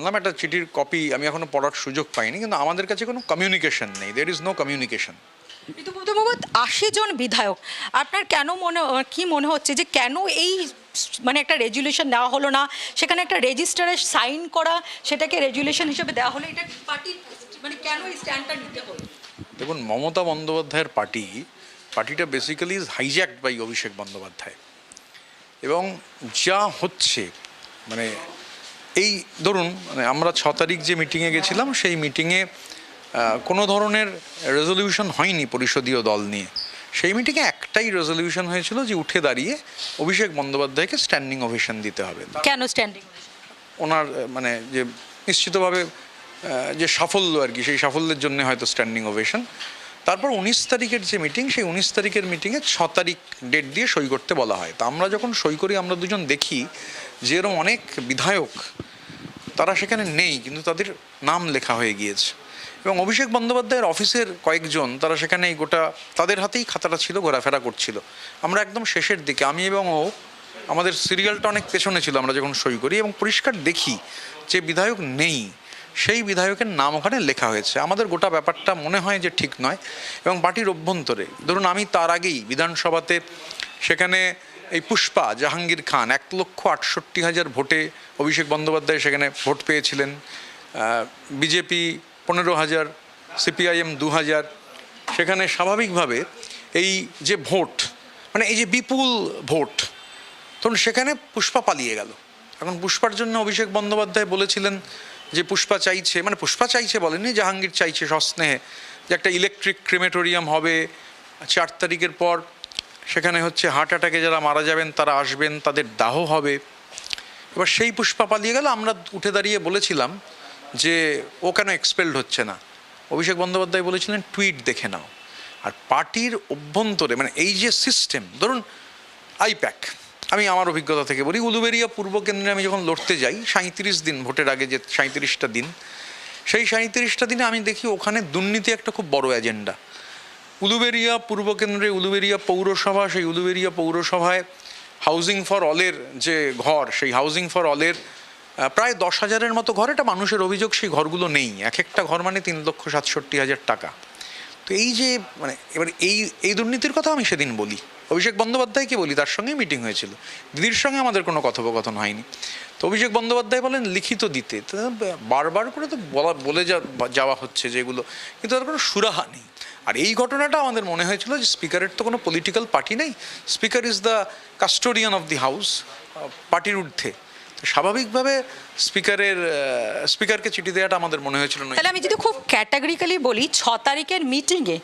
শুনলাম, একটা চিঠির কপি আমি এখনো পড়ার সুযোগ পাইনি, কিন্তু আমাদের কাছে কোনো কমিউনিকেশন নেই, there is no communication. Ritabrata বাবু, 80 জন বিধায়ক, আপনার কেন কি মনে হচ্ছে যে কেন এই মানে একটা রেজুলেশন নেওয়া হলো না, সেখানে একটা রেজিস্টারে সাইন করা, সেটাকে রেজুলেশন হিসেবে দেওয়া হলো, এটা পার্টি মানে কেন এই স্ট্যান্ডটা নিতে হলো? দেখুন, মমতা বন্দ্যোপাধ্যায়ের পার্টিটা basically is hijacked by Abhishek Bandyopadhyay. এবং যা হচ্ছে মানে এই ধরুন, মানে আমরা 6 তারিখ যে মিটিংয়ে গেছিলাম, সেই মিটিংয়ে কোনো ধরনের রেজলিউশন হয়নি পরিষদীয় দল নিয়ে। সেই মিটিংয়ে একটাই রেজলিউশন হয়েছিল যে উঠে দাঁড়িয়ে অভিষেক বন্দ্যোপাধ্যায়কে স্ট্যান্ডিং ওভেশন দিতে হবে। কেন স্ট্যান্ডিং? ওনার মানে যে নিশ্চিতভাবে যে সাফল্য আর কি, সেই সাফল্যের জন্য হয়তো স্ট্যান্ডিং ওভেশন। তারপর 19 তারিখের যে মিটিং, সেই 19 তারিখের মিটিংয়ে 6 তারিখ ডেট দিয়ে সই করতে বলা হয়। তা আমরা যখন সই করি, আমরা দুজন দেখি যে এরকম অনেক বিধায়ক তারা সেখানে নেই, কিন্তু তাদের নাম লেখা হয়ে গিয়েছে। এবং অভিষেক বন্দ্যোপাধ্যায়ের অফিসের কয়েকজন, তারা সেখানে এই গোটা তাদের হাতেই খাতাটা ছিল, ঘোরাফেরা করছিল। আমরা একদম শেষের দিকে, আমি এবং ও, আমাদের সিরিয়ালটা অনেক পেছনে ছিল আমরা যখন সই করি, এবং পরিষ্কার দেখি যে বিধায়ক নেই, সেই বিধায়কের নাম ওখানে লেখা হয়েছে। আমাদের গোটা ব্যাপারটা মনে হয় যে ঠিক নয়। এবং পার্টির অভ্যন্তরে ধরুন, আমি তার আগেই বিধানসভাতে সেখানে এই পুষ্পা জাহাঙ্গীর খান 1,68,000 ভোটে অভিষেক বন্দ্যোপাধ্যায় সেখানে ভোট পেয়েছিলেন, বিজেপি 15,000, সিপিআইএম 2,000। সেখানে স্বাভাবিকভাবে এই যে ভোট, মানে এই যে বিপুল ভোট, তখন সেখানে পুষ্পা পালিয়ে গেল। এখন পুষ্পার জন্য অভিষেক বন্দ্যোপাধ্যায় বলেছিলেন যে পুষ্পা চাইছে, মানে পুষ্পা চাইছে বলেনি, জাহাঙ্গীর চাইছে সস্নেহে যে একটা ইলেকট্রিক ক্রিমেটোরিয়াম হবে 4 তারিখের পর। সেখানে হচ্ছে হার্ট অ্যাটাকে যারা মারা যাবেন তারা আসবেন, তাদের দাহ হবে। এবার সেই পুষ্পা পালিয়ে গেল। আমরা উঠে দাঁড়িয়ে বলেছিলাম যে ও কেন এক্সপেলড হচ্ছে না। অভিষেক বন্দ্যোপাধ্যায় বলেছিলেন টুইট দেখে নাও। আর পার্টির অভ্যন্তরে মানে এই যে সিস্টেম, ধরুন আইপ্যাক, আমি আমার অভিজ্ঞতা থেকে বলি, উলুবেড়িয়া পূর্ব কেন্দ্রে আমি যখন লড়তে যাই 37 দিন, ভোটের আগে যে 37টা দিন, সেই 37টা দিনে আমি দেখি ওখানে দুর্নীতি একটা খুব বড় এজেন্ডা। উলুবেড়িয়া পূর্ব কেন্দ্রে উলুবেড়িয়া পৌরসভা, সেই উলুবেড়িয়া পৌরসভায় হাউজিং ফর অলের যে ঘর, সেই হাউজিং ফর অলের প্রায় 10,000-এর মতো ঘর। এটা মানুষের অভিযোগ সেই ঘরগুলো নেই। এক একটা ঘর মানে 3,67,000 টাকা। তো এই যে মানে এবার এই দুর্নীতির কথা আমি সেদিন বলি, অভিষেক বন্দ্যোপাধ্যায়কে বলি, তার সঙ্গেই মিটিং হয়েছিল, দিদির সঙ্গে আমাদের কোনো কথোপকথন হয়নি। তো অভিষেক বন্দ্যোপাধ্যায় বলেন লিখিত দিতে, বারবার করে তো বলে যাওয়া হচ্ছে যেগুলো, কিন্তু তার কোনো সুরাহা নেই। আর এই ঘটনাটা আমাদের মনে হয়েছিল যে স্পিকারের তো কোনো পলিটিক্যাল পার্টি নেই, speaker is the custodian of the house, পার্টির ঊর্ধ্বে। তো স্বাভাবিকভাবে স্পিকারকে চিঠি দেওয়াটা আমাদের মনে হয়েছিল না। তাহলে আমি যদি খুব ক্যাটাগরিক্যালি বলি, 6 তারিখের মিটিংয়ে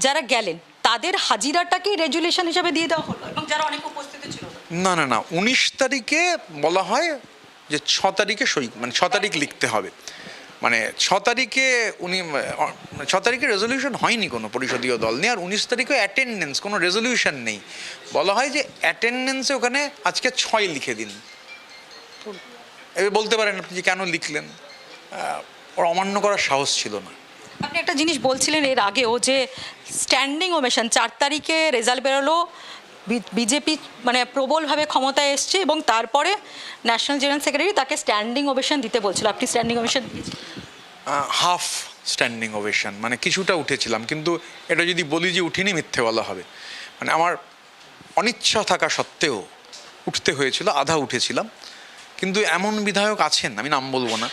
যারা গেলেন তাদের হাজিরাটাকেই রেজুলেশন হিসাবে দিয়ে দেওয়া হলো, এবং যারা অনেক উপস্থিত ছিল না না না, 19 তারিখে বলা হয় যে 6 তারিখে সই, মানে 6 তারিখ লিখতে হবে। মানে 6 তারিখে 6 তারিখে রেজলিউশন হয়নি কোনো পরিষদীয় দল নিয়ে। আর 19 তারিখে অ্যাটেন্ডেন্স, কোনো রেজলিউশন নেই। বলা হয় যে অ্যাটেন্ডেন্সে ওখানে আজকে 6 লিখে দিন। তো এবার বলতে পারেন আপনি যে কেন লিখলেন, ওর অমান্য করার সাহস ছিল না। আপনি একটা জিনিস বলছিলেন এর আগেও, যে স্ট্যান্ডিং ওভেশন 4 তারিখে রেজাল্ট বেরোলো, বিজেপি মানে প্রবলভাবে ক্ষমতায় এসছে, এবং তারপরে ন্যাশনাল জেনারেল সেক্রেটারি তাকে স্ট্যান্ডিং ওভেশন দিতে বলছিল। আপনি স্ট্যান্ডিং ওভেশন দিয়েছেন? হাফ স্ট্যান্ডিং ওভেশন, মানে কিছুটা উঠেছিলাম, কিন্তু এটা যদি বলি যে উঠিনি মিথ্যে বলা হবে। মানে আমার অনিচ্ছা থাকা সত্ত্বেও উঠতে হয়েছিল, আধা উঠেছিলাম। কিন্তু এমন বিধায়ক আছেন, আমি নাম বলবো না,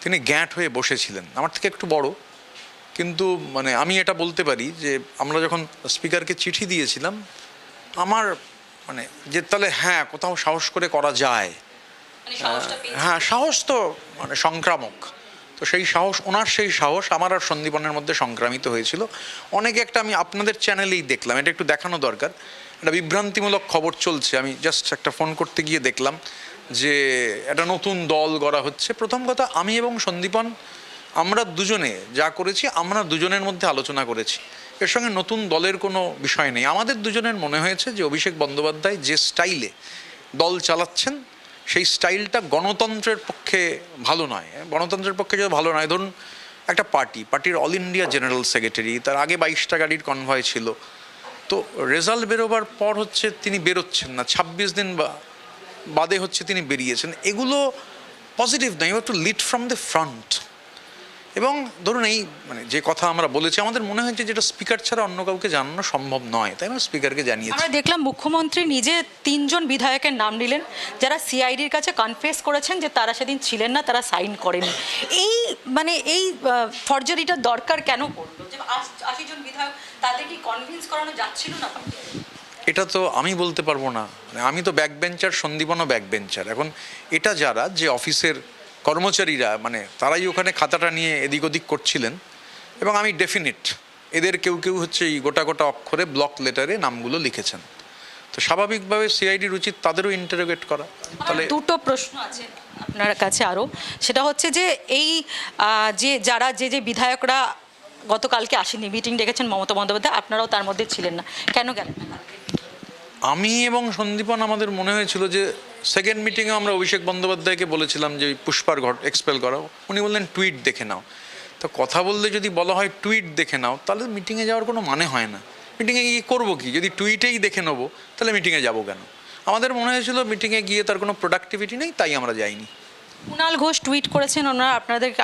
তিনি গ্যাঁট হয়ে বসেছিলেন, আমার থেকে একটু বড়, কিন্তু মানে আমি এটা বলতে পারি যে আমরা যখন স্পিকারকে চিঠি দিয়েছিলাম, আমার মানে যে তাহলে হ্যাঁ কোথাও সাহস করে করা যায়, হ্যাঁ সাহস তো মানে সংক্রামক। তো সেই সাহস, ওনার সেই সাহস আমার আর সন্দীপনের মধ্যে সংক্রামিত হয়েছিল। অনেকে একটা, আমি আপনাদের চ্যানেলেই দেখলাম, এটা একটু দেখানো দরকার, একটা বিভ্রান্তিমূলক খবর চলছে। আমি জাস্ট একটা ফোন করতে গিয়ে দেখলাম যে একটা নতুন দল গড়া হচ্ছে। প্রথম কথা, আমি এবং সন্দীপন আমরা দুজনে যা করেছি, আমরা দুজনের মধ্যে আলোচনা করেছি, এর সঙ্গে নতুন দলের কোনো বিষয় নেই। আমাদের দুজনের মনে হয়েছে যে অভিষেক বন্দ্যোপাধ্যায় যে স্টাইলে দল চালাচ্ছেন, সেই স্টাইলটা গণতন্ত্রের পক্ষে ভালো নয়। গণতন্ত্রের পক্ষে যদি ভালো নয়, ধরুন একটা পার্টির অল ইন্ডিয়া জেনারেল সেক্রেটারি, তার আগে 22টা গাড়ির কনভয় ছিল, তো রেজাল্ট বেরোবার পর হচ্ছে তিনি বেরোচ্ছেন না, 26 দিন বাদে হচ্ছে তিনি বেরিয়েছেন। এগুলো পজিটিভ না, you have to lead from the front. এবং ধরুন এই মানে যে কথা আমরা বলেছি, আমাদের মনে হয়েছে যেটা স্পিকার ছাড়া অন্য কাউকে জানানো সম্ভব নয়, তাই আমরা স্পিকারকে জানিয়েছি। আমরা দেখলাম মুখ্যমন্ত্রী নিজে 3 জন বিধায়কের নাম নিলেন যারা সিআইডির কাছে কনফেস করেছেন যে তারা সেদিন ছিলেন না, তারা সাইন করেনি। এই মানে এই ফর্জারিটা দরকার কেন পড়লো? যে 80 জন বিধায়ক, তাদের কি কনভিন্স করানো যাচ্ছিল না? এটা তো আমি বলতে পারবো না, মানে আমি তো ব্যাক বেঞ্চার, সন্দীপনও ব্যাক বেঞ্চার। এখন এটা যারা যে অফিসের কর্মচারীরা মানে তারাই ওখানে খাতাটা নিয়ে এদিক ওদিক করছিলেন, এবং আমি ডেফিনিট এদের কেউ কেউ হচ্ছে এই গোটা গোটা অক্ষরে ব্লক লেটারে নামগুলো লিখেছেন। তো স্বাভাবিকভাবে সিআইডির উচিত তাদেরও ইন্টারোগেট করা। তাহলে দুটো প্রশ্ন আছে আপনার কাছে আরও, সেটা হচ্ছে যে এই যে যারা যে বিধায়করা গতকালকে আসেনি, মিটিং ডেকেছেন মমতা বন্দ্যোপাধ্যায়, আপনারাও তার মধ্যে ছিলেন না, কেন গেলেন না? আমি এবং সন্দীপন আমাদের মনে হয়েছিল যে সেকেন্ড মিটিংয়ে আমরা অভিষেক বন্দ্যোপাধ্যায়কে বলেছিলাম যে পুষ্পার ঘট এক্সপেল করাও, উনি বললেন টুইট দেখে নাও। তো কথা বললে যদি বলা হয় টুইট দেখে নাও, তাহলে মিটিংয়ে যাওয়ার কোনো মানে হয় না। মিটিংয়ে গিয়ে করবো কি? যদি টুইটেই দেখে নেবো তাহলে মিটিংয়ে যাবো কেন? আমাদের মনে হয়েছিল মিটিংয়ে গিয়ে তার কোনো প্রোডাক্টিভিটি নেই, তাই আমরা যাইনি। কুণাল ঘোষ টুইট করেছেন,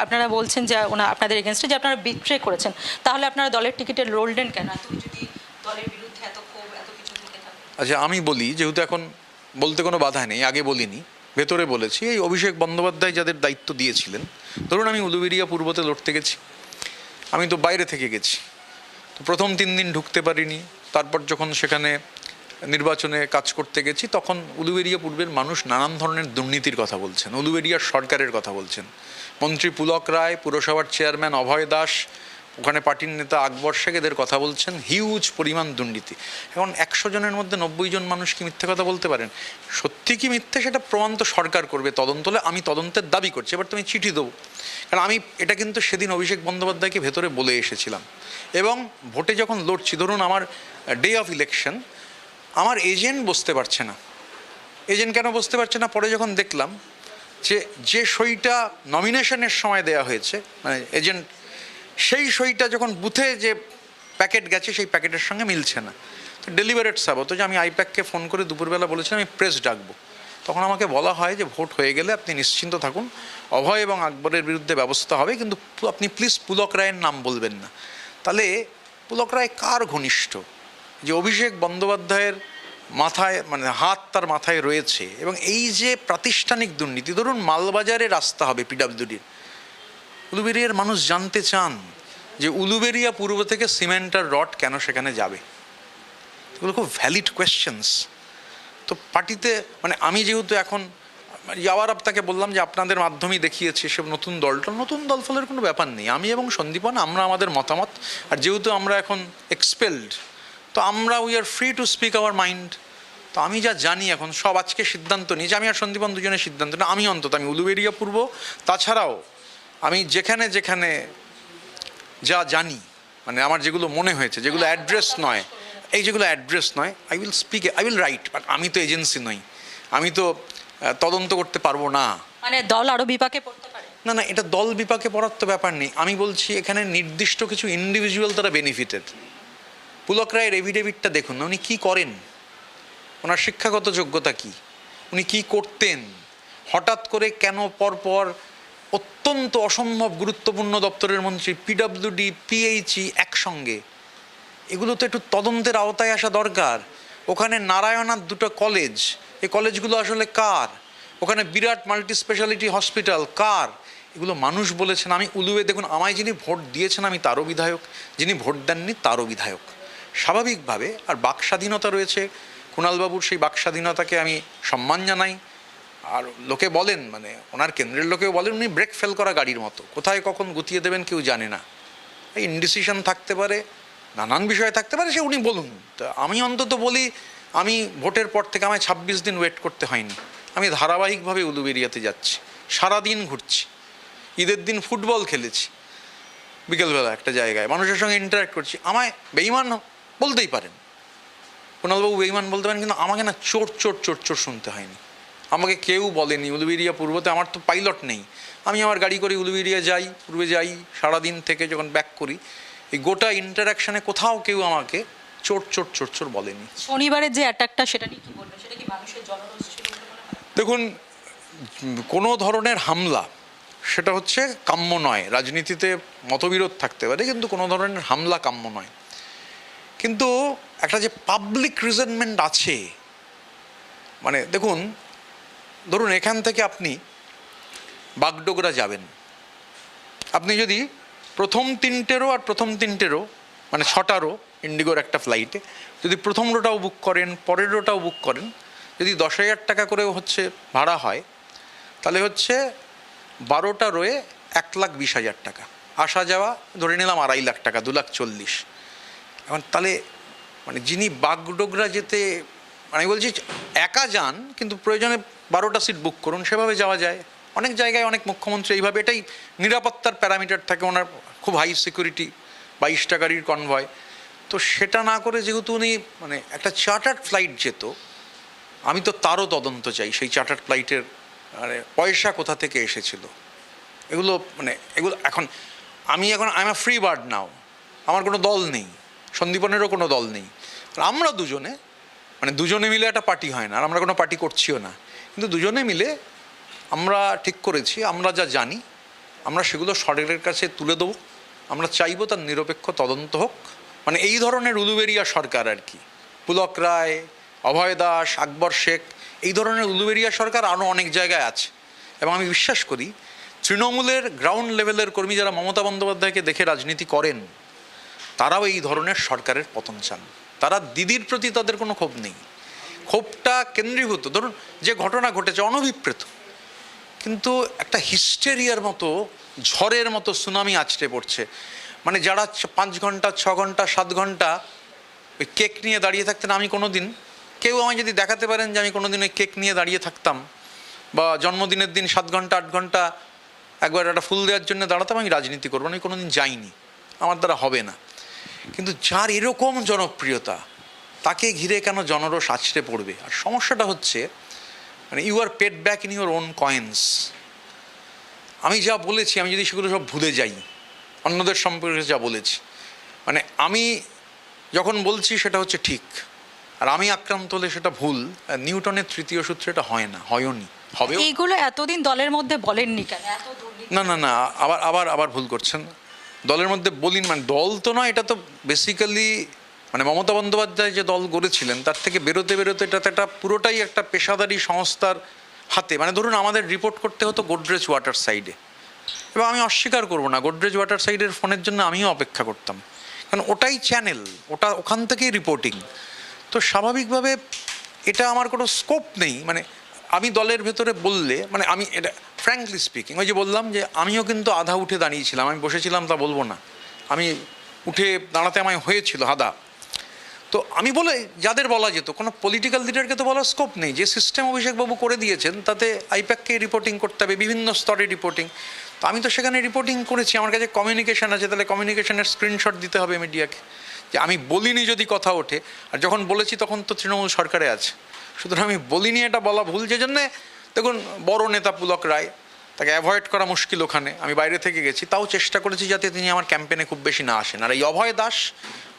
আপনারা বলছেন যে আপনাদের এগেনস্টে যে আপনারা বিট্রে করেছেন, তাহলে আপনারা দলের টিকিটে লড়লেন কেন? তুমি যদি দলের বিরুদ্ধে এত ক্ষোভ, এত কিছু থেকে থাকে। আচ্ছা আমি বলি, যেহেতু এখন বলতে কোনো বাধা নেই, আগে বলিনি, ভেতরে বলেছি। এই অভিষেক বন্দ্যোপাধ্যায় যাদের দায়িত্ব দিয়েছিলেন, ধরুন আমি উলুবেড়িয়া পূর্বতে লড়তে গেছি, আমি তো বাইরে থেকে গেছি, তো প্রথম 3 দিন ঢুকতে পারিনি। তারপর যখন সেখানে নির্বাচনে কাজ করতে গেছি, তখন উলুবেড়িয়া পূর্বের মানুষ নানান ধরনের দুর্নীতির কথা বলছেন, উলুবেড়িয়ার সরকারের কথা বলছেন। মন্ত্রী পুলক রায়, পুরসভার চেয়ারম্যান অভয় দাস, ওখানে পার্টির নেতা আকবর শেখ, এদের কথা বলছেন হিউজ পরিমাণ দুর্নীতি। এখন 100 জনের মধ্যে 90 জন মানুষ কি মিথ্যে কথা বলতে পারেন? সত্যি কি মিথ্যে সেটা প্রমাণ তো সরকার করবে, তদন্ত হলে। আমি তদন্তের দাবি করছি, এবার তুমি চিঠি দেবো। কারণ আমি এটা কিন্তু সেদিন অভিষেক বন্দ্যোপাধ্যায়কে ভেতরে বলে এসেছিলাম। এবং ভোটে যখন লড়ছি, ধরুন আমার ডে অফ ইলেকশন, আমার এজেন্ট বসতে পারছে না। এজেন্ট কেন বসতে পারছে না? পরে যখন দেখলাম যে সইটা নমিনেশনের সময় দেওয়া হয়েছে, মানে এজেন্ট সেই সইটা যখন বুথে যে প্যাকেট গেছে সেই প্যাকেটের সঙ্গে মিলছে না। তো ডেলিভারেট সাবত যে আমি আইপ্যাককে ফোন করে দুপুরবেলা বলেছিলাম আমি প্রেস ডাকবো। তখন আমাকে বলা হয় যে ভোট হয়ে গেলে আপনি নিশ্চিন্ত থাকুন, অভয় এবং আকবরের বিরুদ্ধে ব্যবস্থা হবে, কিন্তু আপনি প্লিজ পুলক রায়ের নাম বলবেন না। তাহলে পুলক রায় কার ঘনিষ্ঠ? যে অভিষেক বন্দ্যোপাধ্যায়ের মাথায় মানে হাত তার মাথায় রয়েছে। এবং এই যে প্রাতিষ্ঠানিক দুর্নীতি, ধরুন মালবাজারে রাস্তা হবে পিডব্লিউডির, উলুবেড়িয়ার মানুষ জানতে চান যে উলুবেড়িয়া পূর্ব থেকে সিমেন্টার রড কেন সেখানে যাবে। এগুলো খুব ভ্যালিড কোয়েশ্চেন্স। তো পার্টিতে মানে আমি যেহেতু এখন যাওয়ার আপনাকে বললাম যে আপনাদের মাধ্যমেই দেখিয়েছি এসব নতুন দল ফলের কোনো ব্যাপার নেই। আমি এবং সন্দীপন আমরা আমাদের মতামত, আর যেহেতু আমরা এখন এক্সপেলড, তো আমরা we are free to speak our mind. তো আমি যা জানি এখন সব আজকে সিদ্ধান্ত নিয়েছি, আমি আর সন্দীপন দুজনের সিদ্ধান্ত না, আমি অন্তত আমি উলুবেড়িয়া পূর্ব, তাছাড়াও আমি যেখানে যেখানে যা জানি, মানে আমার যেগুলো মনে হয়েছে, যেগুলো অ্যাড্রেস নয়, এই যেগুলো অ্যাড্রেস নয়, আই উইল রাইট। বাট আমি তো এজেন্সি নই, আমি তো তদন্ত করতে পারবো না। মানে দল আরও বিপাকে পড়তে পারে? না না, এটা দল বিপাকে পড়ার তো ব্যাপার নেই। আমি বলছি এখানে নির্দিষ্ট কিছু ইন্ডিভিজুয়াল তারা বেনিফিটেড। পুলক রায়ের এভিডেভিটটা দেখুন না, উনি কী করেন, ওনার শিক্ষাগত যোগ্যতা কি, উনি কি করতেন, হঠাৎ করে কেন পরপর অত্যন্ত অসম্ভব গুরুত্বপূর্ণ দপ্তরের মন্ত্রী, পিডব্লিউডি, পিএইচই একসঙ্গে, এগুলো তো একটু তদন্তের আওতায় আসা দরকার। ওখানে নারায়ণার 2টো কলেজ, এই কলেজগুলো আসলে কার? ওখানে বিরাট মাল্টি স্পেশালিটি হসপিটাল কার? এগুলো মানুষ বলেছেন। আমি দেখুন, আমায় যিনি ভোট দিয়েছেন আমি তারও বিধায়ক, যিনি ভোট দেননি তারও বিধায়ক। স্বাভাবিকভাবে আর বাক স্বাধীনতা রয়েছে, কুণালবাবুর সেই বাক স্বাধীনতাকে আমি সম্মান জানাই। আর লোকে বলেন, মানে ওনার কেন্দ্রের লোকেও বলেন উনি ব্রেক ফেল করা গাড়ির মতো, কোথায় কখন গুতিয়ে দেবেন কেউ জানে না। এই ইনডিসিশন থাকতে পারে, নানান বিষয় থাকতে পারে, সে উনি বলুন। তা আমি অন্তত বলি, আমি ভোটের পর থেকে আমায় 26 দিন ওয়েট করতে হয়নি। আমি ধারাবাহিকভাবে উলুবেড়িয়াতে যাচ্ছি, সারাদিন ঘুরছি, ঈদের দিন ফুটবল খেলেছি, বিকেলবেলা একটা জায়গায় মানুষের সঙ্গে ইন্টারাক্ট করছি। আমায় বেঈমান বলতেই পারেন, কুণালবাবু বেঈমান বলতে পারেন, কিন্তু আমাকে না চোর চোর চোর চোর শুনতে হয়নি। আমাকে কেউ বলেনি উলুবেড়িয়া পূর্বতে, আমার তো পাইলট নেই, আমি আমার গাড়ি করে উলুবেড়িয়া যাই, পূর্বে যাই, সারাদিন থেকে যখন ব্যাক করি, এই গোটা ইন্টারাকশানে কোথাও কেউ আমাকে চোর চোর চোর চোর বলেনি। শনিবারের যে অ্যাটাকটা, সেটা নিয়ে কি বলবেন? সেটা কি মানুষের জনরোষ ছিল? দেখুন, কোনো ধরনের হামলা সেটা হচ্ছে কাম্য নয়। রাজনীতিতে মতবিরোধ থাকতে পারে, কিন্তু কোনো ধরনের হামলা কাম্য নয়। কিন্তু একটা যে পাবলিক রিজেন্টমেন্ট আছে, মানে দেখুন, ধরুন এখান থেকে আপনি বাগডোগরা যাবেন, আপনি যদি প্রথম 3টেরও আর প্রথম 3টেরও মানে 6টারও ইন্ডিগোর একটা ফ্লাইটে যদি প্রথম রোটাও বুক করেন, পরের রোটাও বুক করেন, যদি 10,000 টাকা করেও হচ্ছে ভাড়া হয়, তাহলে হচ্ছে 12টা রোয়ে 1,20,000 টাকা, আসা যাওয়া ধরে নিলাম 2.5 লাখ টাকা, 2,40,000। এখন তাহলে মানে যিনি বাগডোগরা যেতে, মানে আমি বলছি একা যান, কিন্তু প্রয়োজনে 12টা সিট বুক করুন, সেভাবে যাওয়া যায়। অনেক জায়গায় অনেক মুখ্যমন্ত্রী এইভাবে, এটাই নিরাপত্তার প্যারামিটার থাকে ওনার, খুব হাই সিকিউরিটি, 22টা গাড়ির কনভয়। তো সেটা না করে যেহেতু উনি মানে একটা চার্টার্ড ফ্লাইট যেত, আমি তো তারও তদন্ত চাই, সেই চার্টার্ড ফ্লাইটের মানে পয়সা কোথা থেকে এসেছিল এগুলো। মানে এগুলো এখন I am a free bird now, আমার কোনো দল নেই, সন্দীপনেরও কোনো দল নেই। আর আমরা দুজনে মিলে একটা পার্টি হয় না, আর আমরা কোনো পার্টি করছিও না, কিন্তু দুজনে মিলে আমরা ঠিক করেছি, আমরা যা জানি আমরা সেগুলো সরকারের কাছে তুলে দেবো। আমরা চাইবো তার নিরপেক্ষ তদন্ত হোক। মানে এই ধরনের উলুবেরিয়া সরকার আর কি, পুলক রায়, অভয় দাস, আকবর শেখ, এই ধরনের উলুবেরিয়া সরকার আরও অনেক জায়গায় আছে। এবং আমি বিশ্বাস করি তৃণমূলের গ্রাউন্ড লেভেলের কর্মী যারা মমতা বন্দ্যোপাধ্যায়কে দেখে রাজনীতি করেন, তারাও এই ধরনের সরকারের পতন চান। তারা দিদির প্রতি তাদের কোনো ক্ষোভ নেই, ক্ষোভটা কেন্দ্রীভূত। ধরুন যে ঘটনা ঘটেছে অনভিপ্রেত, কিন্তু একটা হিস্টেরিয়ার মতো, ঝড়ের মতো সুনামি আছড়ে পড়ছে। মানে যারা 5 ঘন্টা, 6 ঘন্টা, 7 ঘন্টা ওই কেক নিয়ে দাঁড়িয়ে থাকতেন, আমি কোনো দিন, কেউ আমায় যদি দেখাতে পারেন যে আমি কোনো দিন ওই কেক নিয়ে দাঁড়িয়ে থাকতাম, বা জন্মদিনের দিন 7 ঘন্টা 8 ঘন্টা একবার একটা ফুল দেওয়ার জন্য দাঁড়াতাম, আমি রাজনীতি করবো না, আমি কোনো দিন যাইনি, আমার দ্বারা হবে না। কিন্তু যার এরকম জনপ্রিয়তা, তাকে ঘিরে কেন জনরোষ আছড়ে পড়বে? আর সমস্যাটা হচ্ছে মানে you are paid back in your own coins. আমি যা বলেছি, আমি যদি সেগুলো সব ভুলে যাই, অন্যদের সম্পর্কে যা বলেছি, মানে আমি যখন বলছি সেটা হচ্ছে ঠিক, আর আমি আক্রান্ত হলে সেটা ভুল। নিউটনের 3য় সূত্র এটা হয় না, হয়নি, হবে। এইগুলো এতদিন দলের মধ্যে বলেননি কেন? এত দুর্নীতি। না, আবার ভুল করছেন। দলের মধ্যে বলিন মানে দল তো নয়, এটা তো বেসিক্যালি মানে মমতা বন্দ্যোপাধ্যায় যে দল গড়েছিলেন, তার থেকে বেরোতে এটা তো একটা পুরোটাই একটা পেশাদারি সংস্থার হাতে। মানে ধরুন আমাদের রিপোর্ট করতে হতো গোদরেজ ওয়াটার সাইডে, এবং আমি অস্বীকার করবো না, গোদরেজ ওয়াটার সাইডের ফোনের জন্য আমিও অপেক্ষা করতাম, কারণ ওটাই চ্যানেল, ওখান থেকেই রিপোর্টিং। তো স্বাভাবিকভাবে এটা আমার কোনো স্কোপ নেই। মানে আমি দলের ভেতরে বললে, মানে আমি এটা ফ্র্যাঙ্কলি স্পিকিং, ওই যে বললাম যে আমিও কিন্তু আধা উঠে দাঁড়িয়েছিলাম, আমি বসেছিলাম তা বলবো না, আমি উঠে দাঁড়াতে আমায় হয়েছিল আধা। তো আমি বলে যাদের বলা যেত, কোনো পলিটিক্যাল লিডারকে তো বলার স্কোপ নেই। যে সিস্টেম অভিষেকবাবু করে দিয়েছেন, তাতে আইপ্যাককে রিপোর্টিং করতে হবে, বিভিন্ন স্তরে রিপোর্টিং। তো আমি তো সেখানে রিপোর্টিং করেছি, আমার কাছে কমিউনিকেশন আছে, তাহলে কমিউনিকেশনের স্ক্রিনশট দিতে হবে মিডিয়াকে, যে আমি বলিনি যদি কথা ওঠে। আর যখন বলেছি তখন তো তৃণমূল সরকারে আছে, সুতরাং আমি বলিনি এটা বলা ভুল। যে জন্যে দেখুন বড় নেতা পুলক রায়, তাকে অ্যাভয়েড করা মুশকিল ওখানে, আমি বাইরে থেকে গেছি, তাও চেষ্টা করেছি যাতে তিনি আমার ক্যাম্পেনে খুব বেশি না আসেন। আর এই অভয় দাস,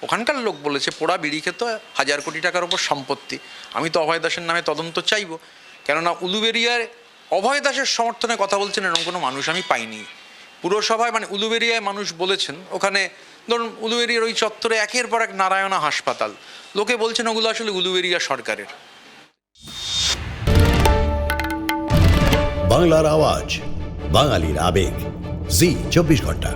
ওখানকার লোক বলেছে পোড়া বিড়ি খেত, 1,000 কোটি টাকার ওপর সম্পত্তি। আমি তো অভয় দাসের নামে তদন্ত চাইব, কেননা উলুবেরিয়ায় অভয় দাসের সমর্থনে কথা বলছেন এরকম কোনো মানুষ আমি পাইনি পুরসভায়। মানে উলুবেরিয়ায় মানুষ বলেছেন, ওখানে ধরুন উলুবেরিয়ার ওই চত্বরে একের পর এক নারায়ণা হাসপাতাল, লোকে বলছেন ওগুলো আসলে উলুবেরিয়া সরকারের। বাংলার আওয়াজ, বাঙালির আবেগ, জি 24 ঘন্টা।